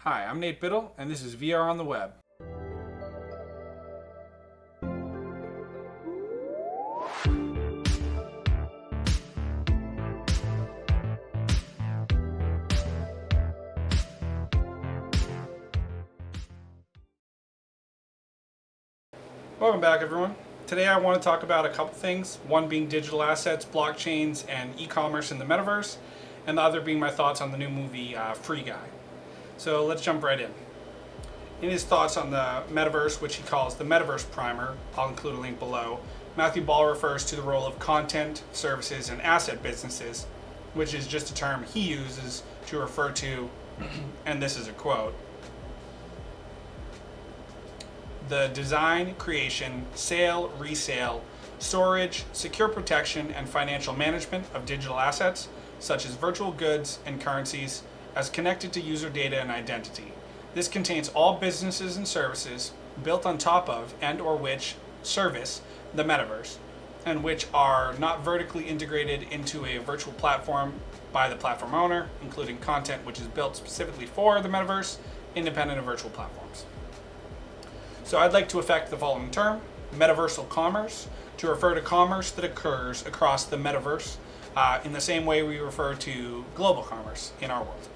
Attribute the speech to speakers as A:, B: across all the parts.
A: Hi, I'm Nate Biddle, and this is VR on the Web. Welcome back, everyone. Today I want to talk about a couple things, one being digital assets, blockchains, and e-commerce in the metaverse, and the other being my thoughts on the new movie Free Guy. So let's jump right in. In his thoughts on the metaverse, which he calls the Metaverse Primer, I'll include a link below, Matthew Ball refers to the role of content, services, and asset businesses, which is just a term he uses to refer to, and this is a quote, the design, creation, sale, resale, storage, secure protection, and financial management of digital assets, such as virtual goods and currencies, as connected to user data and identity. This contains all businesses and services built on top of and or which service the metaverse, and which are not vertically integrated into a virtual platform by the platform owner, including content which is built specifically for the metaverse, independent of virtual platforms. So I'd like to affect the following term, metaversal commerce, to refer to commerce that occurs across the metaverse in the same way we refer to global commerce in our world.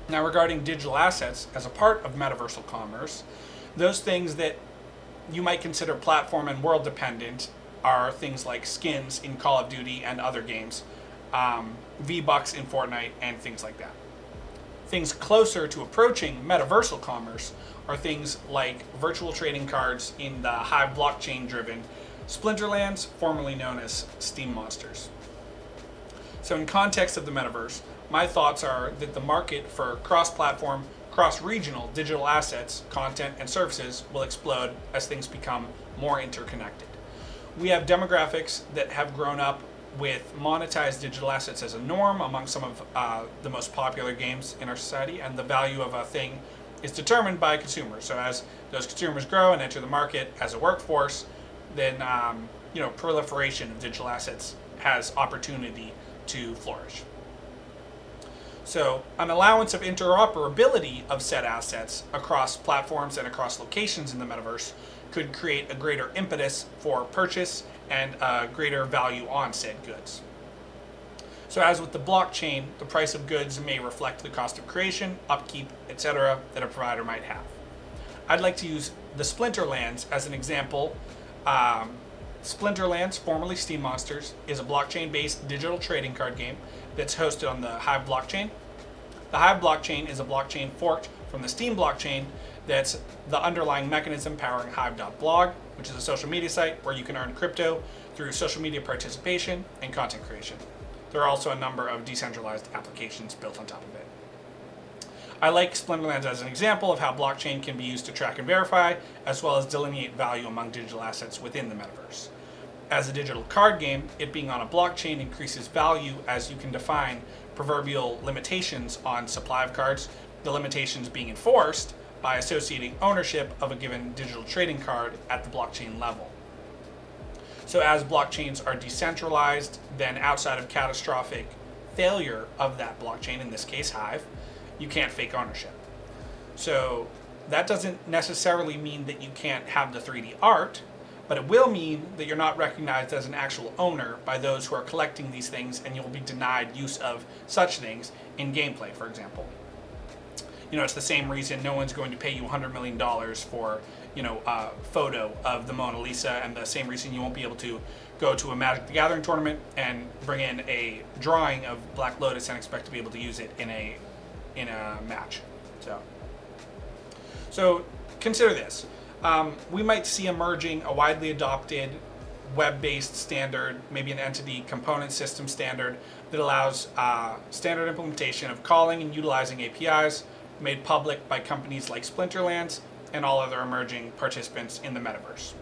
A: Now, regarding digital assets as a part of metaversal commerce, those things that you might consider platform and world dependent are things like skins in Call of Duty and other games, V-Bucks in Fortnite, and things like that. Things closer to approaching metaversal commerce are things like virtual trading cards in the Hive blockchain-driven Splinterlands, formerly known as Steam Monsters. So in context of the metaverse, my thoughts are that the market for cross-platform, cross-regional digital assets, content, and services will explode as things become more interconnected. We have demographics that have grown up with monetized digital assets as a norm among some of the most popular games in our society, and the value of a thing is determined by consumers. So as those consumers grow and enter the market as a workforce, then proliferation of digital assets has opportunity to flourish. So an allowance of interoperability of said assets across platforms and across locations in the metaverse could create a greater impetus for purchase and a greater value on said goods. So as with the blockchain, the price of goods may reflect the cost of creation, upkeep, etc. that a provider might have. I'd like to use the Splinterlands as an example. Splinterlands, formerly Steam Monsters, is a blockchain-based digital trading card game that's hosted on the Hive blockchain. The Hive blockchain is a blockchain forked from the Steam blockchain that's the underlying mechanism powering Hive.blog, which is a social media site where you can earn crypto through social media participation and content creation. There are also a number of decentralized applications built on top of it. I like Splinterlands as an example of how blockchain can be used to track and verify, as well as delineate value among digital assets within the metaverse. As a digital card game, it being on a blockchain increases value as you can define proverbial limitations on supply of cards, the limitations being enforced by associating ownership of a given digital trading card at the blockchain level. So as blockchains are decentralized, then outside of catastrophic failure of that blockchain, in this case Hive, you can't fake ownership. So that doesn't necessarily mean that you can't have the 3D art, but it will mean that you're not recognized as an actual owner by those who are collecting these things, and you'll be denied use of such things in gameplay, for example. It's the same reason no one's going to pay you $100 million for, a photo of the Mona Lisa, and the same reason you won't be able to go to a Magic the Gathering tournament and bring in a drawing of Black Lotus and expect to be able to use it in a match. So consider this. We might see emerging a widely adopted web-based standard, maybe an entity component system standard that allows standard implementation of calling and utilizing APIs made public by companies like Splinterlands and all other emerging participants in the metaverse.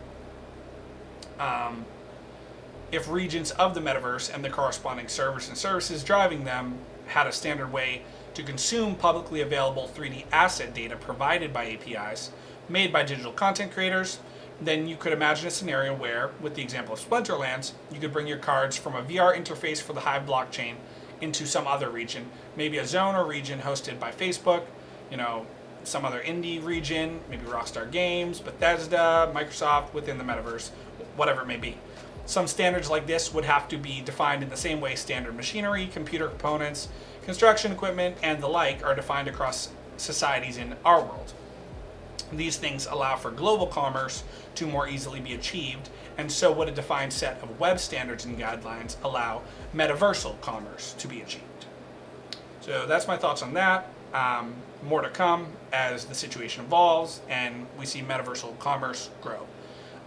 A: If regions of the metaverse and the corresponding servers and services driving them had a standard way to consume publicly available 3D asset data provided by APIs made by digital content creators, then you could imagine a scenario where, with the example of Splinterlands, you could bring your cards from a VR interface for the Hive blockchain into some other region, maybe a zone or region hosted by Facebook, some other indie region, maybe Rockstar Games, Bethesda, Microsoft within the metaverse, whatever it may be. Some standards like this would have to be defined in the same way standard machinery, computer components, construction equipment, and the like are defined across societies in our world. These things allow for global commerce to more easily be achieved, and so would a defined set of web standards and guidelines allow metaversal commerce to be achieved. So that's my thoughts on that. More to come as the situation evolves and we see metaversal commerce grow.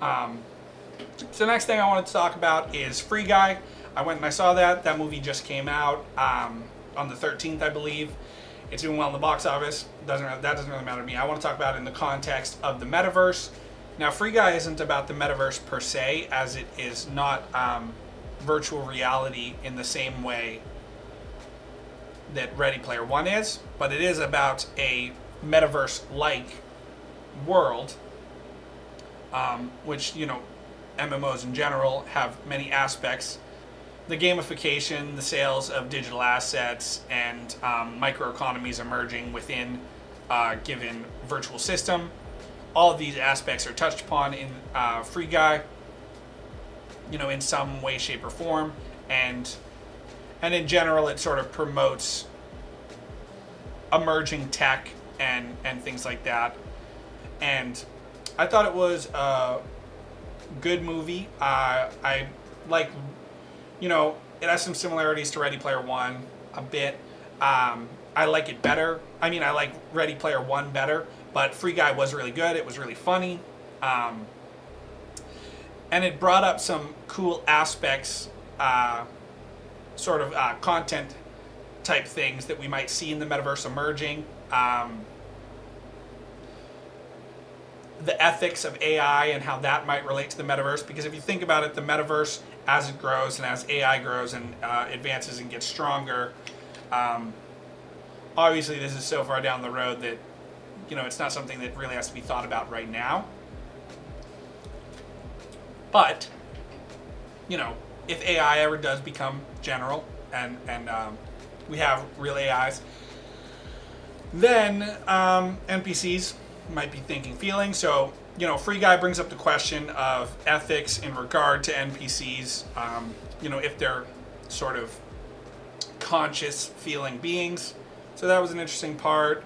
A: So the next thing I wanted to talk about is Free Guy. I went and I saw that. That movie just came out on the 13th, I believe. It's doing well in the box office. That doesn't really matter to me. I want to talk about it in the context of the metaverse. Now, Free Guy isn't about the metaverse per se, as it is not virtual reality in the same way that Ready Player One is, but it is about a metaverse-like world, which, MMOs in general have many aspects. The gamification, the sales of digital assets, and microeconomies emerging within a given virtual system. All of these aspects are touched upon in Free Guy, in some way, shape, or form, and in general, it sort of promotes emerging tech and things like that. And I thought it was a good movie. I like, it has some similarities to Ready Player One a bit. I like it better. I like Ready Player One better, but Free Guy was really good. It was really funny. And it brought up some cool aspects, content type things that we might see in the metaverse emerging. The ethics of AI and how that might relate to the metaverse, because if you think about it, the metaverse, as it grows and as AI grows and advances and gets stronger, obviously this is so far down the road that it's not something that really has to be thought about right now. But if AI ever does become general and we have real AIs, then NPCs might be thinking, feeling. So, Free Guy brings up the question of ethics in regard to NPCs, if they're sort of conscious feeling beings. So that was an interesting part.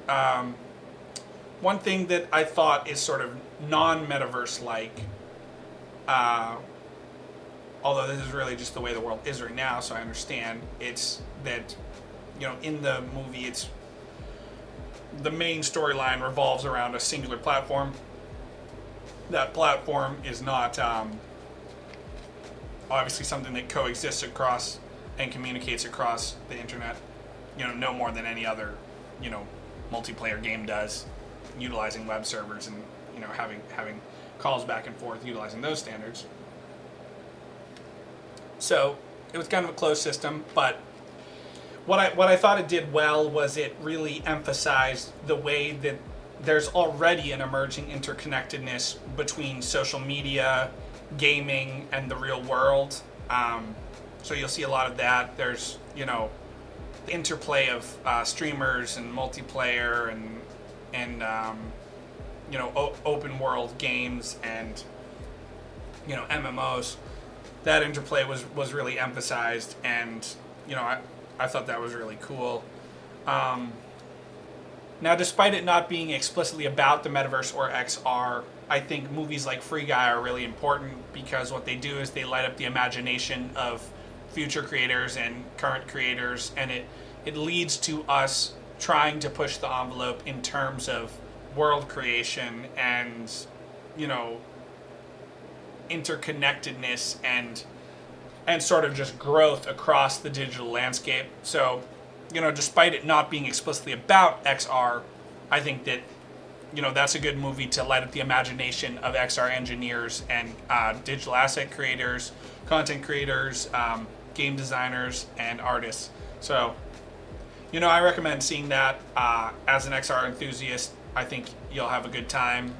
A: One thing that I thought is sort of non-metaverse-like, although this is really just the way the world is right now, so I understand, it's that, in the movie, it's the main storyline revolves around a singular platform. That platform is not obviously something that coexists across and communicates across the internet, no more than any other, multiplayer game does, utilizing web servers and, having calls back and forth, utilizing those standards. So it was kind of a closed system, but what I thought it did well was it really emphasized the way that there's already an emerging interconnectedness between social media, gaming, and the real world. So you'll see a lot of that. There's, the interplay of streamers and multiplayer and open world games and, MMOs. That interplay was really emphasized, and, I thought that was really cool. Now, despite it not being explicitly about the metaverse or XR, I think movies like Free Guy are really important because what they do is they light up the imagination of future creators and current creators, and it leads to us trying to push the envelope in terms of world creation and, interconnectedness and sort of just growth across the digital landscape. So, despite it not being explicitly about XR, I think that, that's a good movie to light up the imagination of XR engineers and digital asset creators, content creators, game designers, and artists. So, I recommend seeing that. As an XR enthusiast, I think you'll have a good time.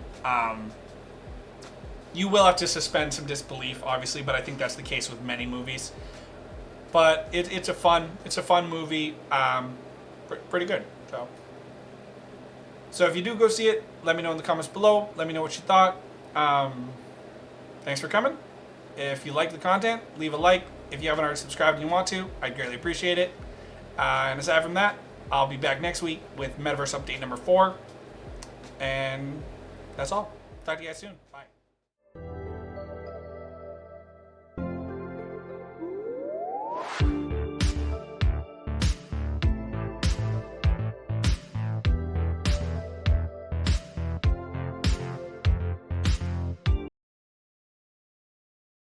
A: You will have to suspend some disbelief, obviously, but I think that's the case with many movies. But it's a fun movie, pretty good. So So if you do go see it, let me know in the comments below. Let me know what you thought. Thanks for coming. If you like the content, leave a like. If you haven't already subscribed and you want to, I'd greatly appreciate it. And aside from that, I'll be back next week with Metaverse update number 4. And that's all. Talk to you guys soon. Bye.